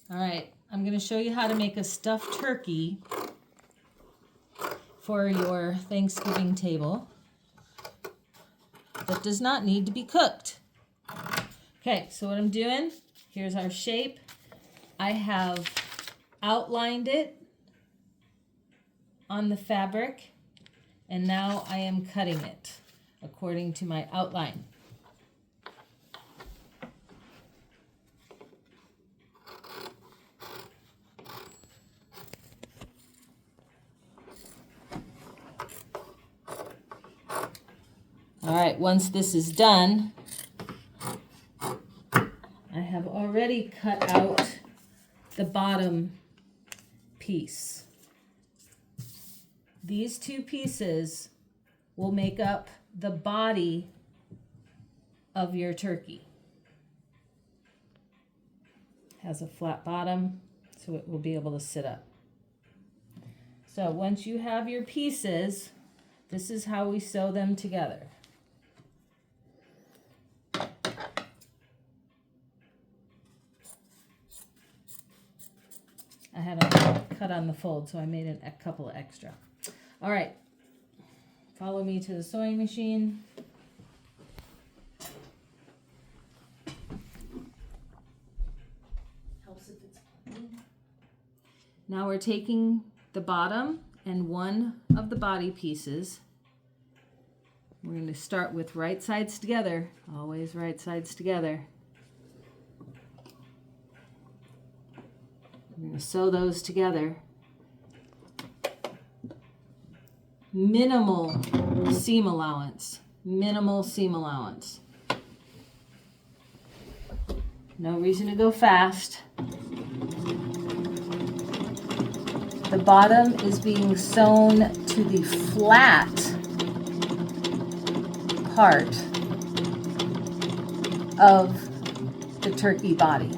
All right, I'm going to show you how to make a stuffed turkey for your Thanksgiving table that does not need to be cooked. Okay, so what I'm doing, here's our shape. I have outlined it on the fabric, and now I am cutting it according to my outline. All right, once this is done, I have already cut out the bottom piece. These two pieces will make up the body of your turkey. It has a flat bottom, so it will be able to sit up. So once you have your pieces, this is how we sew them together. I had a cut on the fold, so I made a couple of extra. All right, follow me to the sewing machine. Helps if it's clean. Now we're taking the bottom and one of the body pieces. We're going to start with right sides together, always right sides together. We're going to sew those together. Minimal seam allowance. Minimal seam allowance. No reason to go fast. The bottom is being sewn to the flat part of the turkey body.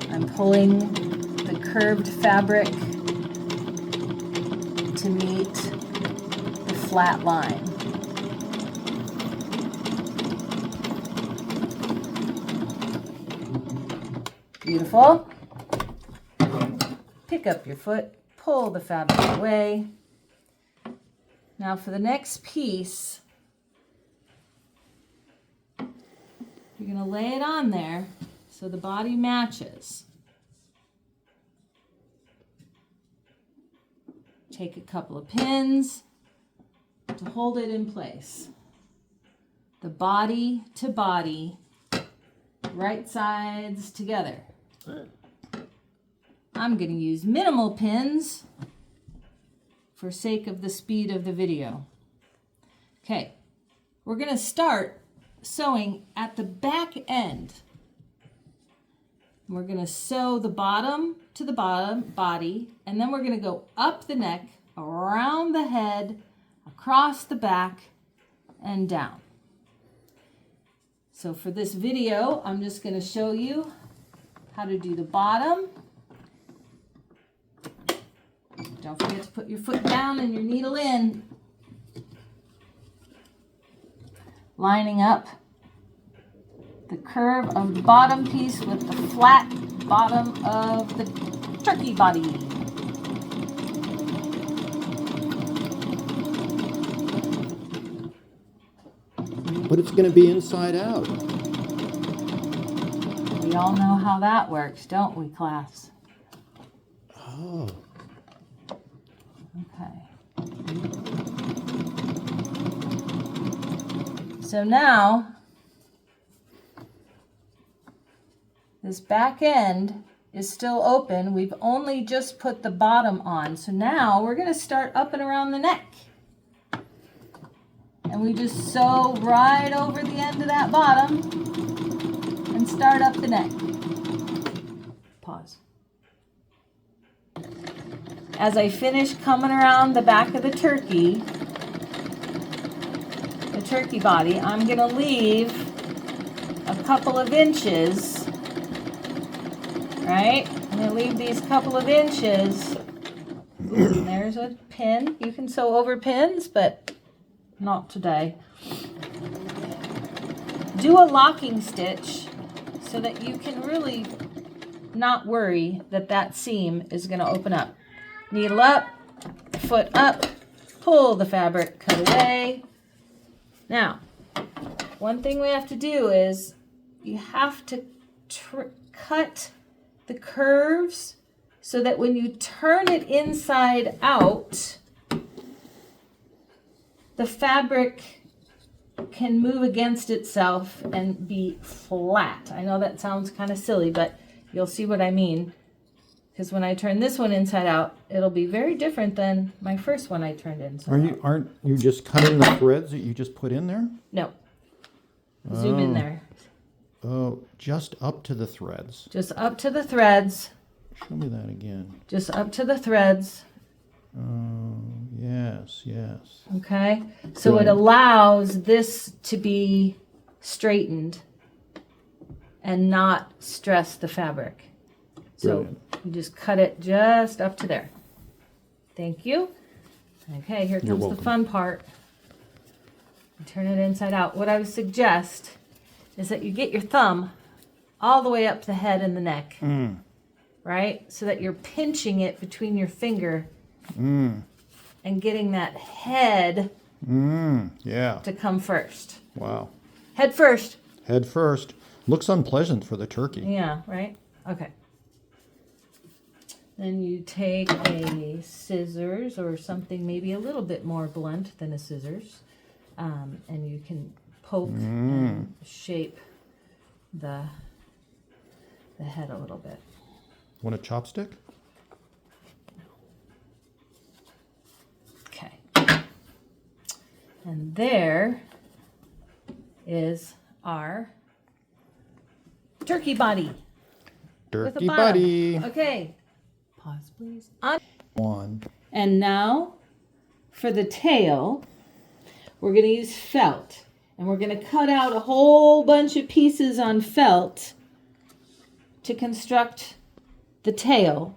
I'm pulling the curved fabric to meet the flat line. Beautiful. Pick up your foot, pull the fabric away. Now for the next piece, you're going to lay it on there so the body matches. Take a couple of pins to hold it in place. The body to body, right sides together. I'm going to use minimal pins for sake of the speed of the video. Okay, we're going to start sewing at the back end. We're going to sew the bottom to the bottom body, and then we're going to go up the neck, around the head, across the back, and down. So for this video, I'm just going to show you how to do the bottom. Don't forget to put your foot down and your needle in. Lining up the curve of the bottom piece with the flat bottom of the turkey body. But it's going to be inside out. We all know how that works, don't we, class? Oh. Okay. So now, this back end is still open. We've only just put the bottom on. So now we're going to start up and around the neck. And we just sew right over the end of that bottom and start up the neck. Pause. As I finish coming around the back of the turkey body, I'm going to leave a couple of inches, right? I'm going to leave these couple of inches. Ooh, there's a pin. You can sew over pins, but not today. Do a locking stitch so that you can really not worry that that seam is going to open up. Needle up, foot up, pull the fabric, cut away. Now, one thing we have to do is you have to cut the curves so that when you turn it inside out, the fabric can move against itself and be flat. I know that sounds kind of silly, but you'll see what I mean. Because when I turn this one inside out, it'll be very different than my first one I turned inside out. Aren't you just cutting the threads that you just put in there? No. Zoom in there. Oh, just up to the threads. Just up to the threads. Show me that again. Just up to the threads. Oh, yes, yes. Okay. So it Good. allows this to be straightened and not stress the fabric. So Brilliant. you just cut it just up to there. Thank you. Okay, here You're comes the welcome. fun part. Turn it inside out. What I would suggest is that you get your thumb all the way up the head and the neck, right? So that you're pinching it between your finger and getting that head Yeah. to come first. Wow. Head first. Head first. Looks unpleasant for the turkey. Yeah, right? Okay. Then you take a scissors or something maybe a little bit more blunt than a scissors, and you can poke and shape the head a little bit. Want a chopstick? Okay. And there is our turkey body with a Turkey bottom. buddy. Okay. Pause, please. One. And now for the tail, we're going to use felt. And we're going to cut out a whole bunch of pieces on felt to construct the tail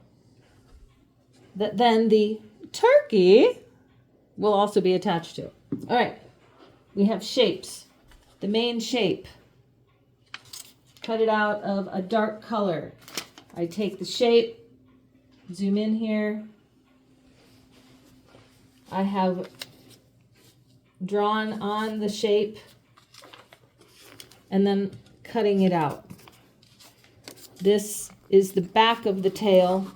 that then the turkey will also be attached to. All right. We have shapes. The main shape. Cut it out of a dark color. I take the shape, zoom in here. I have drawn on the shape and then cutting it out. This is the back of the tail.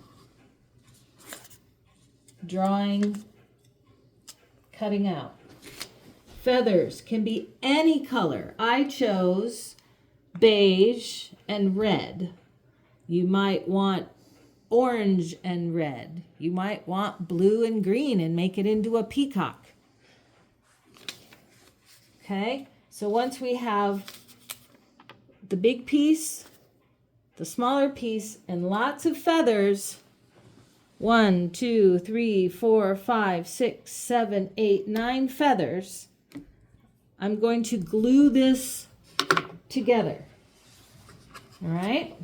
Drawing, cutting out. Feathers can be any color. I chose beige and red. You might want orange and red. You might want blue and green and make it into a peacock. Okay, so once we have the big piece, the smaller piece, and lots of feathers, 1, 2, 3, 4, 5, 6, 7, 8, 9 feathers, I'm going to glue this together. All right,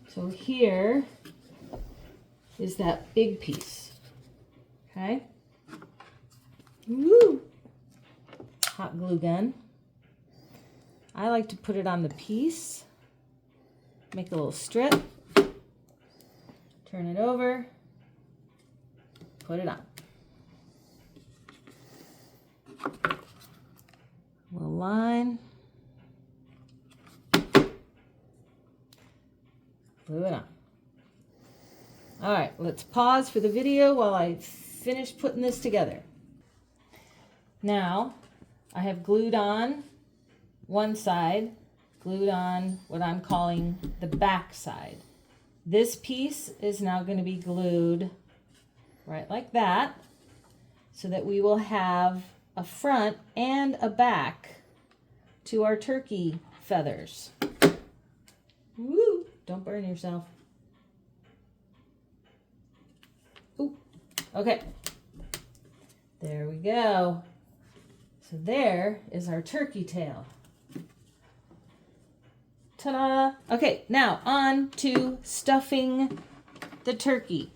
so here is that big piece. Okay. Woo! Hot glue gun. I like to put it on the piece. Make a little strip. Turn it over. Put it on. Little line. Glue it on. All right, let's pause for the video while I finish putting this together. Now, I have glued on one side, glued on what I'm calling the back side. This piece is now going to be glued right like that, so that we will have a front and a back to our turkey feathers. Woo! Don't burn yourself. Ooh, okay. There we go. So there is our turkey tail. Ta-da! Okay, now on to stuffing the turkey.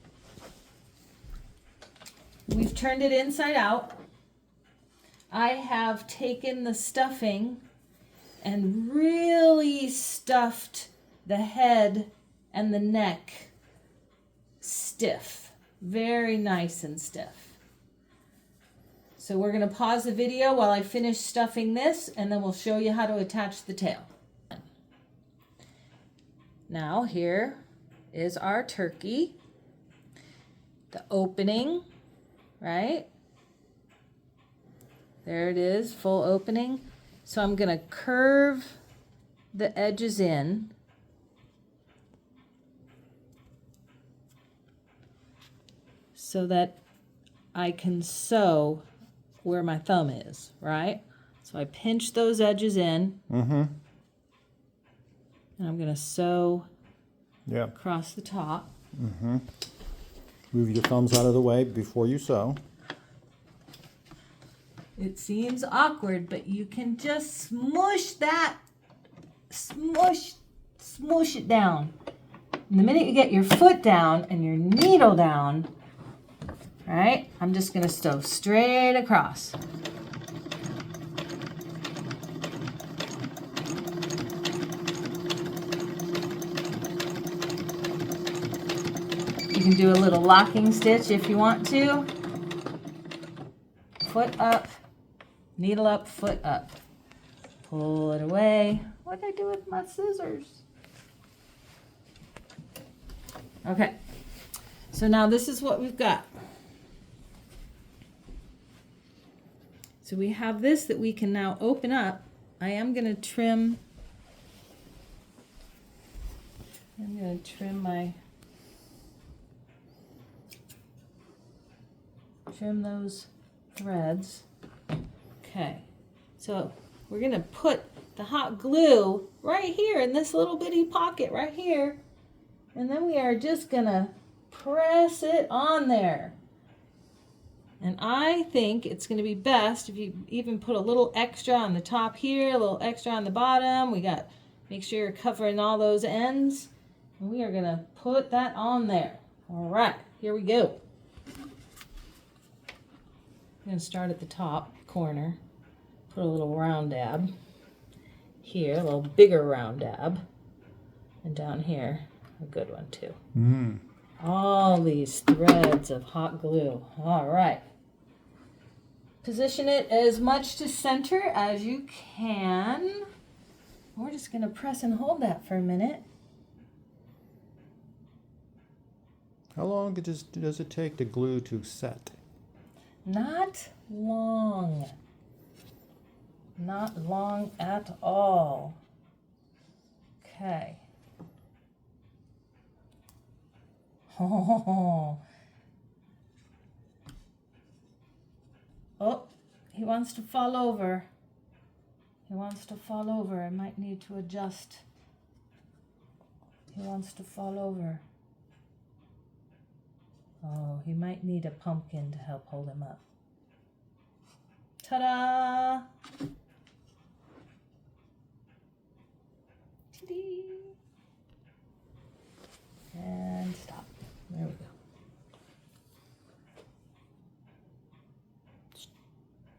We've turned it inside out. I have taken the stuffing and really stuffed the head and the neck stiff. Very nice and stiff. So we're going to pause the video while I finish stuffing this, and then we'll show you how to attach the tail. Now here is our turkey. The opening, right? There it is, full opening. So I'm going to curve the edges in. So that I can sew where my thumb is, right? So I pinch those edges in. Mm-hmm. And I'm going to sew Yeah. across the top. Mm-hmm. Move your thumbs out of the way before you sew. It seems awkward, but you can just smush that, smush it down. And the minute you get your foot down and your needle down, right, I'm just going to sew straight across. You can do a little locking stitch if you want to. Foot up, needle up, foot up. Pull it away. What did I do with my scissors? Okay, so now this is what we've got. So we have this that we can now open up. I am going to trim. I'm going to trim those threads. Okay, so we're going to put the hot glue right here in this little bitty pocket right here. And then we are just going to press it on there. And I think it's going to be best if you even put a little extra on the top here, a little extra on the bottom. Make sure you're covering all those ends. And we are going to put that on there. All right, here we go. I'm going to start at the top corner. Put a little round dab here, a little bigger round dab. And down here, a good one too. Mm. All these threads of hot glue. All right. Position it as much to center as you can. We're just going to press and hold that for a minute. How long does it take the glue to set? Not long. Not long at all. Okay. Oh, he wants to fall over. He wants to fall over. I might need to adjust. He wants to fall over. Oh, he might need a pumpkin to help hold him up. Ta-da! Ta-dee.